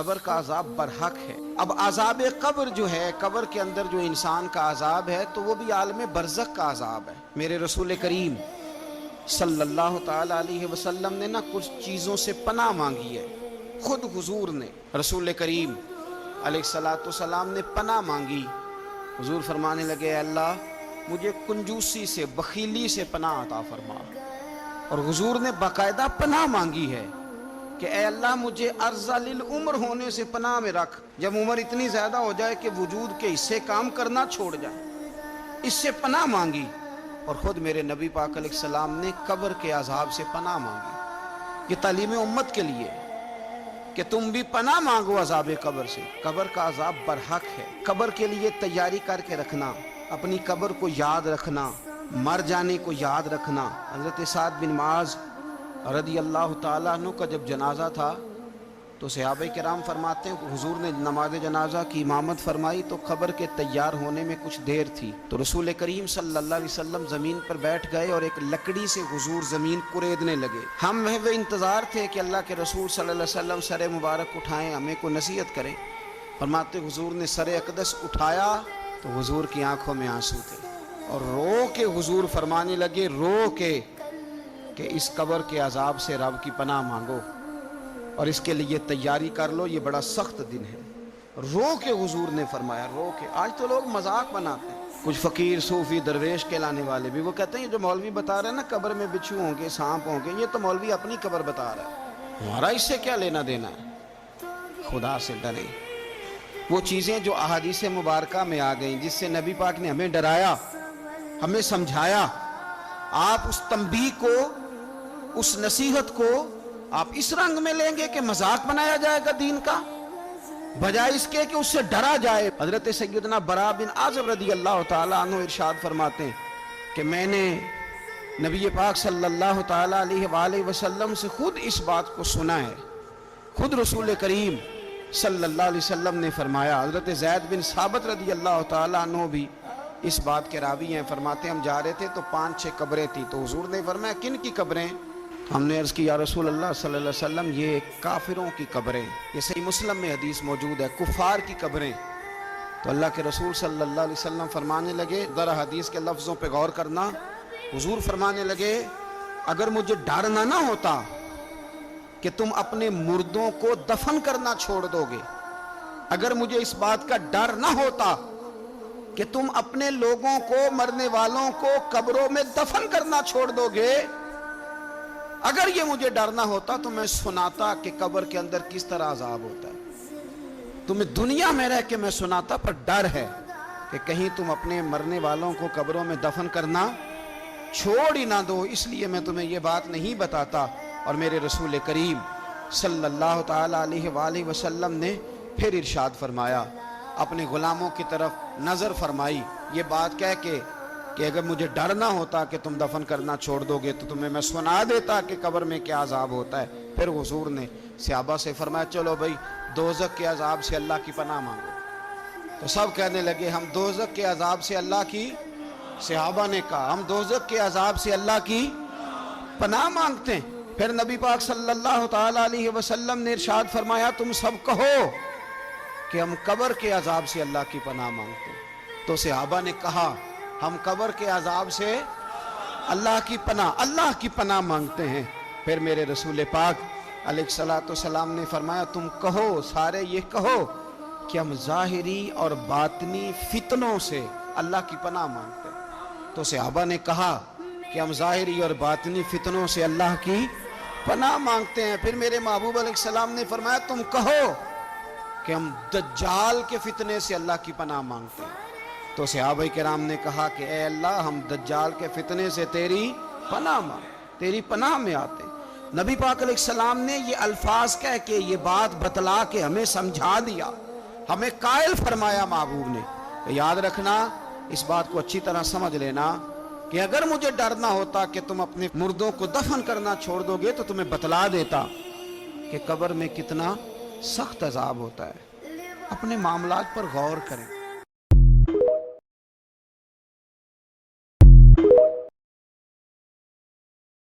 قبر کا عذاب برحق ہے۔ اب عذاب قبر جو ہے، قبر کے اندر جو انسان کا عذاب ہے، تو وہ بھی عالم برزخ کا عذاب ہے۔ میرے رسول کریم صلی اللہ تعالی علیہ وسلم نے نا کچھ چیزوں سے پناہ مانگی ہے۔ خود حضور نے، رسول کریم علیہ السلام نے پناہ مانگی۔ حضور فرمانے لگے، اے اللہ مجھے کنجوسی سے، بخیلی سے پناہ عطا فرما۔ اور حضور نے باقاعدہ پناہ مانگی ہے کہ اے اللہ مجھے ارذل العمر ہونے سے پناہ میں رکھ، جب عمر اتنی زیادہ ہو جائے کہ وجود کے حصے کام کرنا چھوڑ جائے، اس سے پناہ مانگی۔ اور خود میرے نبی پاک علیہ السلام نے قبر کے عذاب سے پناہ مانگی۔ یہ تعلیم امت کے لیے کہ تم بھی پناہ مانگو عذاب قبر سے۔ قبر کا عذاب برحق ہے۔ قبر کے لیے تیاری کر کے رکھنا، اپنی قبر کو یاد رکھنا، مر جانے کو یاد رکھنا۔ حضرت سعد بن معاذ رضی اللہ تعالیٰ عنہ کا جب جنازہ تھا تو صحابہ کرام فرماتے ہیں حضور نے نماز جنازہ کی امامت فرمائی تو قبر کے تیار ہونے میں کچھ دیر تھی، تو رسول کریم صلی اللہ علیہ وسلم زمین پر بیٹھ گئے اور ایک لکڑی سے حضور زمین کریدنے لگے۔ ہم وہ انتظار تھے کہ اللہ کے رسول صلی اللہ علیہ وسلم سر مبارک اٹھائیں، ہمیں کو نصیحت کریں۔ فرماتے حضور نے سر اقدس اٹھایا تو حضور کی آنکھوں میں آنسو تھے، اور رو کے حضور فرمانے لگے، رو کے کہ اس قبر کے عذاب سے رب کی پناہ مانگو اور اس کے لیے تیاری کر لو، یہ بڑا سخت دن ہے۔ رو کے حضور نے فرمایا، رو کے۔ آج تو لوگ مذاق بناتے ہیں، کچھ فقیر صوفی درویش کہلانے والے بھی، وہ کہتے ہیں یہ جو مولوی بتا رہے ہیں نا قبر میں بچھو ہوں گے، سانپ ہوں گے، یہ تو مولوی اپنی قبر بتا رہا ہے، ہمارا اس سے کیا لینا دینا ہے۔ خدا سے ڈریں۔ وہ چیزیں جو احادیث مبارکہ میں آ گئیں، جس سے نبی پاک نے ہمیں ڈرایا، ہمیں سمجھایا، آپ اس تنبیہ کو، اس نصیحت کو آپ اس رنگ میں لیں گے کہ مذاق بنایا جائے گا دین کا، بجائے اس کے کہ اس سے ڈرا جائے۔ حضرت سیدنا براء بن عازب رضی اللہ تعالیٰ عنہ ارشاد فرماتے ہیں کہ میں نے نبی پاک صلی اللہ تعالیٰ علیہ وآلہ وسلم سے خود اس بات کو سنا ہے۔ خود رسول کریم صلی اللہ علیہ وسلم نے فرمایا۔ حضرت زید بن ثابت رضی اللہ تعالیٰ عنہ بھی اس بات کے راوی ہیں، فرماتے ہیں ہم جا رہے تھے تو 5-6 قبریں تھیں، تو حضور نے فرمایا کن کی قبریں؟ ہم نے عرض کی یا رسول اللہ صلی اللہ علیہ وسلم یہ کافروں کی قبریں، یہ صحیح مسلم میں حدیث موجود ہے، کفار کی قبریں۔ تو اللہ کے رسول صلی اللہ علیہ وسلم فرمانے لگے، ذرا حدیث کے لفظوں پہ غور کرنا، حضور فرمانے لگے اگر مجھے ڈر نہ ہوتا کہ تم اپنے مردوں کو دفن کرنا چھوڑ دو گے، اگر مجھے اس بات کا ڈر نہ ہوتا کہ تم اپنے لوگوں کو، مرنے والوں کو قبروں میں دفن کرنا چھوڑ دو گے، اگر یہ مجھے ڈر نہ ہوتا تو میں سناتا کہ قبر کے اندر کس طرح عذاب ہوتا ہے۔ تمہیں دنیا میں رہ کے میں سناتا، پر ڈر ہے کہ کہیں تم اپنے مرنے والوں کو قبروں میں دفن کرنا چھوڑ ہی نہ دو، اس لیے میں تمہیں یہ بات نہیں بتاتا۔ اور میرے رسول کریم صلی اللہ تعالیٰ علیہ وآلہ وسلم نے پھر ارشاد فرمایا، اپنے غلاموں کی طرف نظر فرمائی، یہ بات کہہ کے کہ اگر مجھے ڈر نہ ہوتا کہ تم دفن کرنا چھوڑ دو گے تو تمہیں میں سنا دیتا کہ قبر میں کیا عذاب ہوتا ہے۔ پھر حضور نے صحابہ سے فرمایا چلو بھائی دوزخ کے عذاب سے اللہ کی پناہ مانگو، تو سب کہنے لگے ہم دوزخ کے عذاب سے اللہ کی، صحابہ نے کہا ہم دوزخ کے عذاب سے اللہ کی پناہ مانگتے ہیں۔ پھر نبی پاک صلی اللہ تعالیٰ علیہ وسلم نے ارشاد فرمایا تم سب کہو کہ ہم قبر کے عذاب سے اللہ کی پناہ مانگتے ہیں۔ تو صحابہ نے کہا ہم قبر کے عذاب سے اللہ کی پناہ مانگتے ہیں۔ پھر میرے رسول پاک علیہ السلام نے فرمایا تم کہو، سارے یہ کہو کہ ہم ظاہری اور باطنی فتنوں سے اللہ کی پناہ مانگتے ہیں۔ تو صحابہ نے کہا کہ ہم ظاہری اور باطنی فتنوں سے اللہ کی پناہ مانگتے ہیں۔ پھر میرے محبوب علیہ السلام نے فرمایا تم کہو کہ ہم دجال کے فتنے سے اللہ کی پناہ مانگتے ہیں۔ تو صحابہ کرام نے کہا کہ اے اللہ ہم دجال کے فتنے سے تیری پناہ مانگ، تیری پناہ میں آتے ہیں۔ نبی پاک علیہ السلام نے یہ الفاظ کہہ کے، یہ بات بتلا کے ہمیں سمجھا دیا، ہمیں قائل فرمایا محبوب نے۔ یاد رکھنا، اس بات کو اچھی طرح سمجھ لینا کہ اگر مجھے ڈر نہ ہوتا کہ تم اپنے مردوں کو دفن کرنا چھوڑ دو گے تو تمہیں بتلا دیتا کہ قبر میں کتنا سخت عذاب ہوتا ہے۔ اپنے معاملات پر غور کریں۔